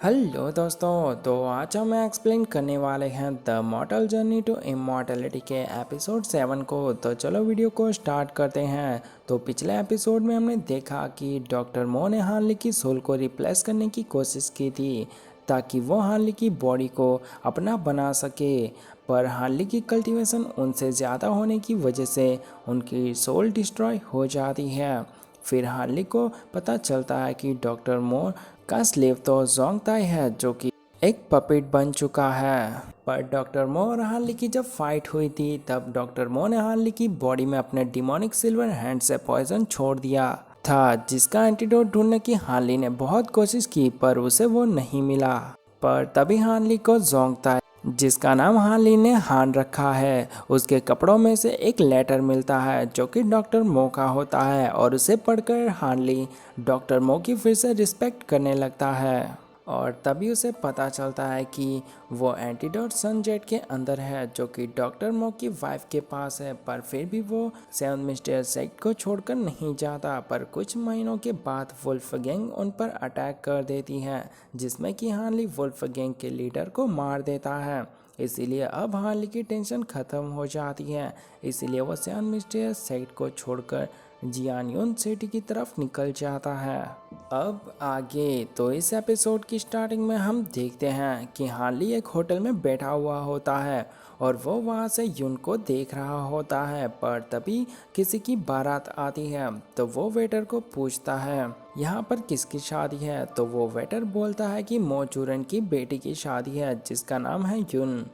Hello दोस्तों, तो आज हम एक्सप्लेन करने वाले हैं the mortal journey to immortality के एपिसोड 7 को। तो चलो वीडियो को स्टार्ट करते हैं। तो पिछले एपिसोड में हमने देखा कि डॉक्टर मो ने हार्ली की सोल को रिप्लेस करने की कोशिश की थी ताकि वो हार्ली की बॉडी को अपना बना सके, पर हार्ली की कल्टीवेशन उनसे ज़्यादा होने की वजह से उनकी सोल डिस्ट्रॉय हो जाती है। फिर हार्ली को पता चलता है कि डॉक्टर मो का स्लेव तो जोंग ताई है जो कि एक पपेट बन चुका है। पर डॉक्टर मो और हार्ली की जब फाइट हुई थी तब डॉक्टर मो ने हार्ली की बॉडी में अपने डिमोनिक सिल्वर हैंड से पॉइजन छोड़ दिया था, जिसका एंटीडोट ढूंढने की हार्ली ने बहुत कोशिश की पर उसे वो नहीं मिला। पर तभी हार्ली को जोंग ताई, जिसका नाम हार्ली ने हान रखा है, उसके कपड़ों में से एक लेटर मिलता है जो कि डॉक्टर मो का होता है और उसे पढ़कर हार्ली डॉक्टर मो की फिर से रिस्पेक्ट करने लगता है। और तभी उसे पता चलता है कि वो एंटीडोट सनजेट के अंदर है जो कि डॉक्टर मो की वाइफ के पास है, पर फिर भी वो सेवन मिस्टर सेक्ट को छोड़कर नहीं जाता। पर कुछ महीनों के बाद वुल्फ गैंग उन पर अटैक कर देती है, जिसमें कि हार्ली वुल्फ गैंग के लीडर को मार देता है। इसीलिए अब हार्ली की टेंशन ख़त्म हो जाती है, इसीलिए वो सेवन मिस्टर सेक्ट को छोड़कर जियानयून सिटी की तरफ निकल जाता है। अब आगे तो इस एपिसोड की स्टार्टिंग में हम देखते हैं कि हार्ली एक होटल में बैठा हुआ होता है और वो वहाँ से यून को देख रहा होता है। पर तभी किसी की बारात आती है तो वो वेटर को पूछता है यहाँ पर किसकी शादी है, तो वो वेटर बोलता है कि मोचूरन की बेटी की शादी है जिसका नाम है यून।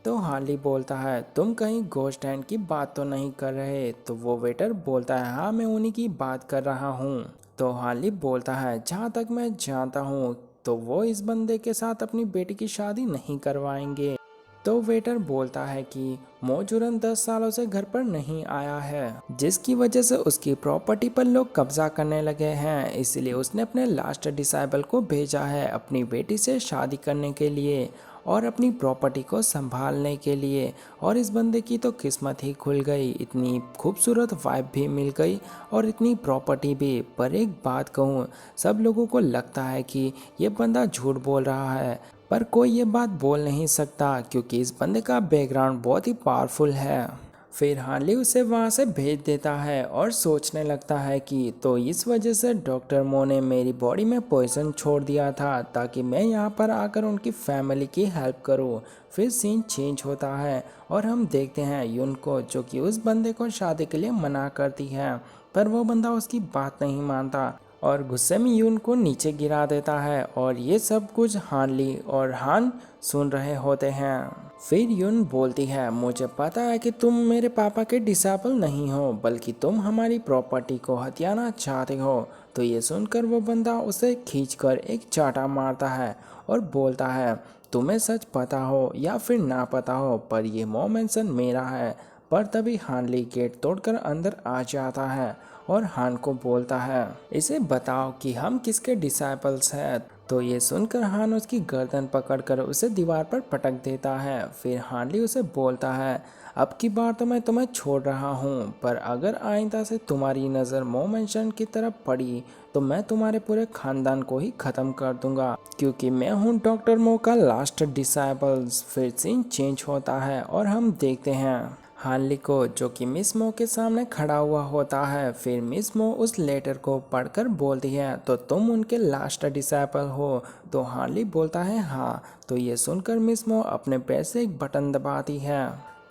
तो हार्ली बोलता है तुम कहीं गोश्त हैंड की बात तो नहीं कर रहे, तो वो वेटर बोलता है हाँ मैं उन्हीं की बात कर रहा हूँ। तो हार्ली बोलता है जहाँ तक मैं जानता हूँ तो वो इस बंदे के साथ अपनी बेटी की शादी नहीं करवाएंगे। तो वेटर बोलता है कि मोजुरन 10 सालों से घर पर नहीं आया है, जिसकी वजह से उसकी प्रॉपर्टी पर लोग कब्जा करने लगे हैं, इसलिए उसने अपने लास्ट डिसाइबल को भेजा है अपनी बेटी से शादी करने के लिए और अपनी प्रॉपर्टी को संभालने के लिए। और इस बंदे की तो किस्मत ही खुल गई, इतनी खूबसूरत वाइफ भी मिल गई और इतनी प्रॉपर्टी भी। पर एक बात कहूँ, सब लोगों को लगता है कि ये बंदा झूठ बोल रहा है, पर कोई ये बात बोल नहीं सकता क्योंकि इस बंदे का बैकग्राउंड बहुत ही पावरफुल है। फिर हार्ली उसे वहाँ से भेज देता है और सोचने लगता है कि तो इस वजह से डॉक्टर मो ने मेरी बॉडी में पॉइजन छोड़ दिया था ताकि मैं यहाँ पर आकर उनकी फैमिली की हेल्प करूँ। फिर सीन चेंज होता है और हम देखते हैं यून को जो कि उस बंदे को शादी के लिए मना करती है, पर वो बंदा उसकी बात नहीं मानता और गुस्से में यून को नीचे गिरा देता है। और ये सब कुछ हार्ली और हान सुन रहे होते हैं। फिर यून बोलती है मुझे पता है कि तुम मेरे पापा के डिसाइपल नहीं हो, बल्कि तुम हमारी प्रॉपर्टी को हथियाना चाहते हो। तो ये सुनकर वो बंदा उसे खींचकर एक चाटा मारता है और बोलता है तुम्हें सच पता हो या फिर ना पता हो पर ये मो मेंशन मेरा है। पर तभी हार्ली गेट तोड़कर अंदर आ जाता है और हान को बोलता है इसे बताओ कि हम किसके डिसाइपल्स हैं। तो ये सुनकर हान उसकी गर्दन पकड़कर उसे दीवार पर पटक देता है। फिर हार्ली उसे बोलता है अब की बार तो मैं तुम्हें छोड़ रहा हूँ, पर अगर आइंदा से तुम्हारी नज़र मो मेंशन की तरफ पड़ी तो मैं तुम्हारे पूरे खानदान को ही ख़त्म कर दूंगा, क्योंकि मैं हूँ डॉक्टर मो का लास्ट डिसाइपल्स। फिर सीन चेंज होता है और हम देखते हैं हार्ली को जो कि मिस मो के सामने खड़ा हुआ होता है। फिर मिस मो उस लेटर को पढ़कर बोलती है तो तुम उनके लास्ट डिसाइपल हो। तो हार्ली बोलता है हाँ। तो ये सुनकर मिस मो अपने पैर से एक बटन दबाती है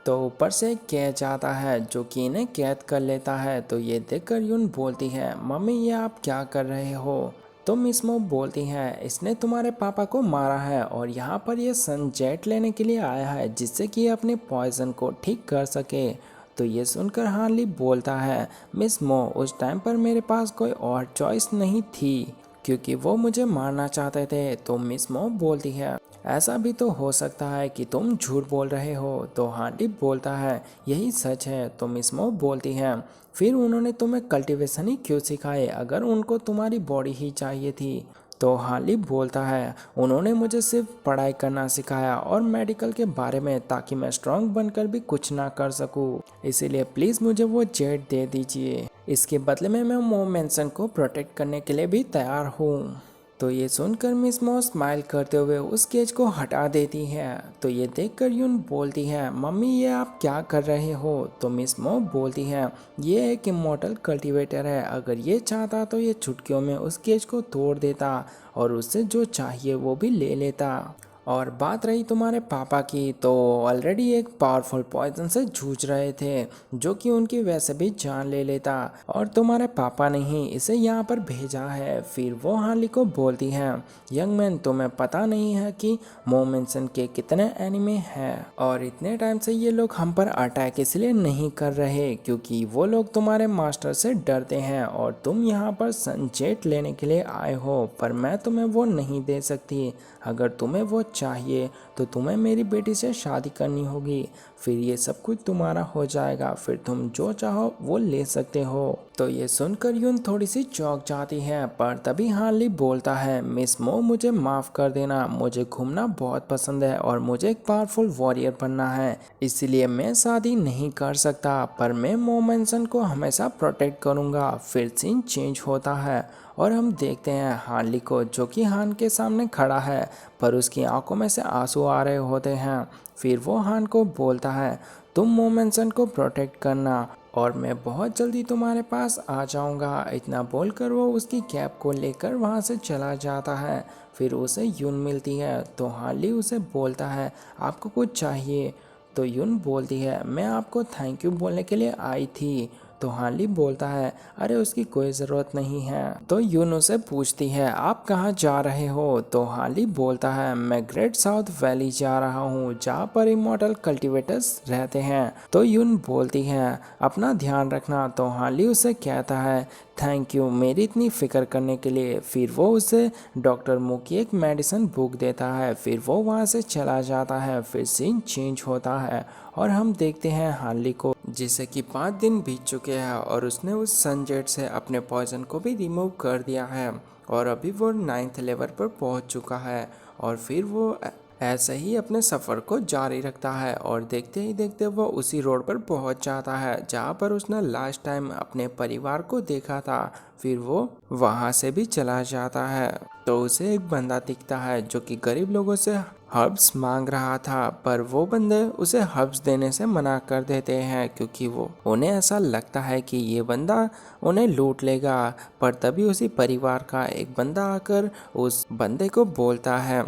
तो ऊपर से एक कैच आता है जो कि इन्हें कैद कर लेता है। तो ये देखकर यून बोलती है मम्मी ये आप क्या कर रहे हो। तो मिस मो बोलती है इसने तुम्हारे पापा को मारा है और यहाँ पर ये सन जेट लेने के लिए आया है जिससे कि अपने पॉइजन को ठीक कर सके। तो ये सुनकर हार्ली बोलता है मिस मो उस टाइम पर मेरे पास कोई और चॉइस नहीं थी क्योंकि वो मुझे मारना चाहते थे। तो मिस मो बोलती है ऐसा भी तो हो सकता है कि तुम झूठ बोल रहे हो। तो हार्डी बोलता है यही सच है। तो मिस मो बोलती है फिर उन्होंने तुम्हें कल्टीवेशन ही क्यों सिखाए अगर उनको तुम्हारी बॉडी ही चाहिए थी। तो हार्ली बोलता है उन्होंने मुझे सिर्फ पढ़ाई करना सिखाया और मेडिकल के बारे में ताकि मैं स्ट्रांग बनकर भी कुछ ना कर सकूं, इसीलिए प्लीज़ मुझे वो जेट दे दीजिए। इसके बदले में मैं मो मेंशन को प्रोटेक्ट करने के लिए भी तैयार हूँ। तो ये सुनकर मिस मो स्माइल करते हुए उस केज को हटा देती है। तो ये देखकर यून बोलती है, मम्मी ये आप क्या कर रहे हो? तो मिस मो बोलती है, ये एक इमोर्टल कल्टीवेटर है, अगर ये चाहता तो ये चुटकियों में उस केज को तोड़ देता और उससे जो चाहिए वो भी ले लेता। और बात रही तुम्हारे पापा की, तो ऑलरेडी एक पावरफुल पॉइजन से जूझ रहे थे जो कि उनकी वैसे भी जान ले लेता, और तुम्हारे पापा ने ही इसे यहाँ पर भेजा है। फिर वो हार्ली को बोलती है, यंग मैन तुम्हें पता नहीं है कि मोमेंसन के कितने एनिमे हैं, और इतने टाइम से ये लोग हम पर अटैक इसलिए नहीं कर रहे क्योंकि वो लोग तुम्हारे मास्टर से डरते हैं और तुम यहाँ पर सनजेट लेने के लिए आए हो, पर मैं तुम्हें वो नहीं दे सकती। अगर तुम्हें वो चाहिए तो तुम्हें मेरी बेटी से शादी करनी होगी, फिर ये सब कुछ तुम्हारा हो जाएगा, फिर तुम जो चाहो वो ले सकते हो। तो ये सुनकर यून थोड़ी सी चौंक जाती है, पर तभी हार्ली बोलता है, मिस मो मुझे माफ़ कर देना, मुझे घूमना बहुत पसंद है और मुझे एक पावरफुल वॉरियर बनना है, इसलिए मैं शादी नहीं कर सकता, पर मैं मोमेंसन को हमेशा प्रोटेक्ट करूँगा। फिर सीन चेंज होता है और हम देखते हैं हार्ली को जो कि हान के सामने खड़ा है, पर उसकी आंखों में से आंसू आ रहे होते हैं। फिर वो हान को बोलता है, तुम मोमेंसन को प्रोटेक्ट करना और मैं बहुत जल्दी तुम्हारे पास आ जाऊंगा। इतना बोलकर वो उसकी कैप को लेकर वहाँ से चला जाता है। फिर उसे यून मिलती है तो हार्ली उसे बोलता है, आपको कुछ चाहिए? तो यून बोलती है, मैं आपको थैंक यू बोलने के लिए आई थी। तो हार्ली बोलता है, अरे उसकी कोई ज़रूरत नहीं है। तो यून उसे पूछती है, आप कहाँ जा रहे हो? तो हार्ली बोलता है, मैं ग्रेट साउथ वैली जा रहा हूँ जहाँ पर इमॉर्टल कल्टीवेटर्स रहते हैं। तो यून बोलती है, अपना ध्यान रखना। तो हार्ली उसे कहता है, थैंक यू मेरी इतनी फ़िक्र करने के लिए। फिर वो उसे डॉक्टर मू की एक मेडिसिन बुक देता है, फिर वो वहाँ से चला जाता है। फिर सीन चेंज होता है और हम देखते हैं हार्ली को, जिसे कि 5 दिन बीत चुके हैं और उसने उस सनजेट से अपने पॉइजन को भी रिमूव कर दिया है और अभी वो 9th लेवल पर पहुंच चुका है। और फिर वो ऐसे ही अपने सफ़र को जारी रखता है और देखते ही देखते वो उसी रोड पर पहुंच जाता है जहां पर उसने लास्ट टाइम अपने परिवार को देखा था। फिर वो वहां से भी चला जाता है तो उसे एक बंदा दिखता है जो कि गरीब लोगों से हर्ब्स मांग रहा था, पर वो बंदे उसे हर्ब्स देने से मना कर देते हैं क्योंकि वो उन्हें ऐसा लगता है कि ये बंदा उन्हें लूट लेगा। पर तभी उसी परिवार का एक बंदा आकर उस बंदे को बोलता है,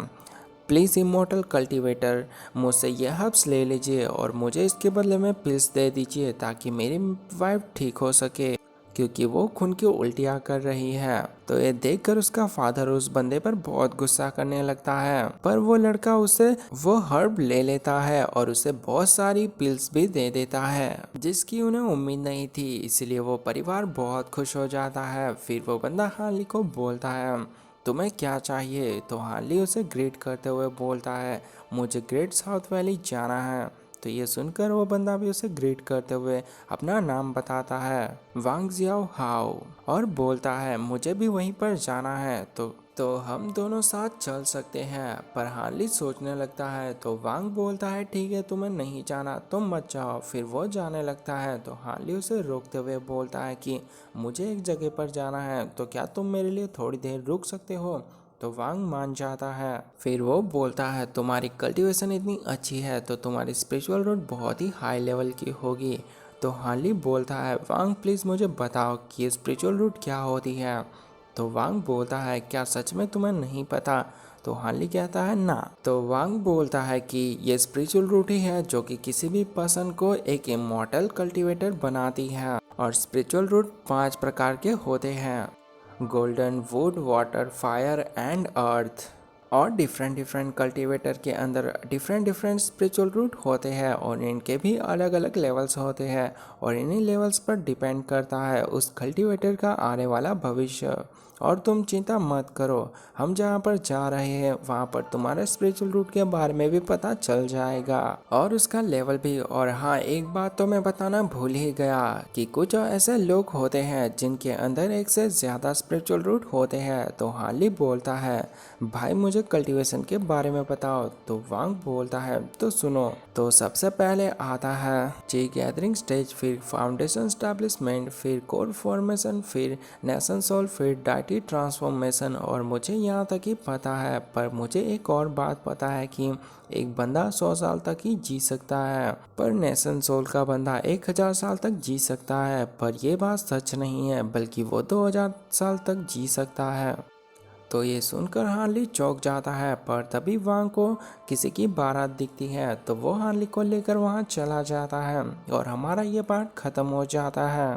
प्लीज़ इमोर्टल कल्टीवेटर मुझसे ये हर्ब्स ले लीजिए और मुझे इसके बदले में पिल्स दे दीजिए ताकि मेरी वाइफ ठीक हो सके क्योंकि वो खून की उल्टियाँ कर रही है। तो ये देखकर उसका फादर उस बंदे पर बहुत गुस्सा करने लगता है, पर वो लड़का उसे वो हर्ब ले लेता है और उसे बहुत सारी पिल्स भी दे देता है जिसकी उन्हें उम्मीद नहीं थी, इसलिए वो परिवार बहुत खुश हो जाता है। फिर वो बंदा हार्ली को बोलता है, तुम्हें क्या चाहिए? तो हार्ली उसे ग्रीट करते हुए बोलता है, मुझे ग्रेट साउथ वैली जाना है। तो ये सुनकर वो बंदा भी उसे ग्रीट करते हुए अपना नाम बताता है, वांग जियाओ हाओ, और बोलता है मुझे भी वहीं पर जाना है तो हम दोनों साथ चल सकते हैं। पर हार्ली सोचने लगता है तो वांग बोलता है ठीक है तुम्हें नहीं जाना तुम मत जाओ। फिर वो जाने लगता है तो हार्ली उसे रोकते हुए बोलता है कि मुझे एक जगह पर जाना है तो क्या तुम मेरे लिए थोड़ी देर रुक सकते हो? तो वांग मान जाता है। फिर वो बोलता है तुम्हारी कल्टीवेशन इतनी अच्छी है तो तुम्हारी स्पिरिचुअल रूट बहुत ही हाई लेवल की होगी। तो हार्ली बोलता है, वांग प्लीज़ मुझे बताओ कि स्पिरिचुअल रूट क्या होती है? तो वांग बोलता है, क्या सच में तुम्हें नहीं पता? तो हार्ली कहता है ना। तो वांग बोलता है कि ये स्पिरिचुअल रूट ही है जो कि किसी भी पर्सन को एक इमॉर्टल कल्टीवेटर बनाती है। और स्पिरिचुअल रूट 5 प्रकार के होते हैं, golden, would, water, fire and earth. और डिफरेंट कल्टीवेटर के अंदर डिफरेंट स्पिरिचुअल रूट होते हैं और इनके भी अलग अलग लेवल्स होते हैं और इन्हीं लेवल्स पर डिपेंड करता है उस कल्टीवेटर का आने वाला भविष्य। और तुम चिंता मत करो, हम जहाँ पर जा रहे हैं वहाँ पर तुम्हारे स्पिरिचुअल रूट के बारे में भी पता चल जाएगा और उसका लेवल भी। और हाँ, एक बात तो मैं बताना भूल ही गया कि कुछ ऐसे लोग होते हैं जिनके अंदर एक से ज़्यादा स्पिरिचुअल रूट होते हैं। तो हार्ली बोलता है, भाई मुझे कल्टीवेशन के बारे में बताओ। तो वांग बोलता है, तो सुनो। तो सबसे पहले आता है जी गैदरिंग स्टेज, फिर फाउंडेशन स्टैब्लिशमेंट, फिर कोर फॉर्मेशन, फिर नेशन सोल, फिर 40 ट्रांसफॉर्मेशन और मुझे यहाँ तक ही पता है, पर मुझे एक और बात पता है कि एक बंदा 100 साल तक ही जी सकता है, पर नेशन सोल का बंदा 1000 साल तक जी सकता है। पर यह बात सच नहीं है, बल्कि वो 2000 साल तक जी सकता है। तो ये सुनकर हार्ली चौंक जाता है, पर तभी वांग को किसी की बारात दिखती है, तो वो हार्ली को लेकर वहाँ चला जाता है और हमारा ये पार्ट ख़त्म हो जाता है।